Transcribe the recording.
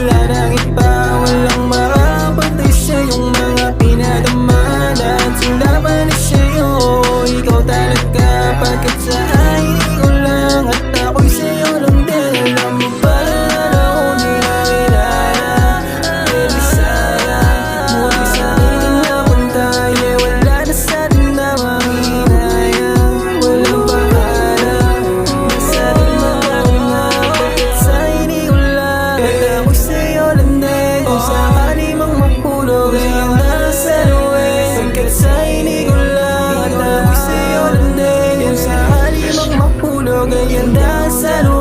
wala nang iba, walang makapantay sa'yong mga pinadama. Lahat sulapan na sa'yo, ikaw talaga. Pagkat sa hindi ko lang at ako'y sa'yo lang din. Alam mo ba na ako nilakilala? Baby sayang, muli sa akin napunta. Yeah, wala na sa'tin na mahinayang. Walang bahala, nasa atin magkakima. Pagkat sa hindi ko lang at ako'y sa'yo lang din. Kung sakali mang mapulog ay ang nasa luwin. Pagkat sa hindi ko lang at ako'y sa'yo lang din. Kung sakali mang mapulog ay ang nasa luwin.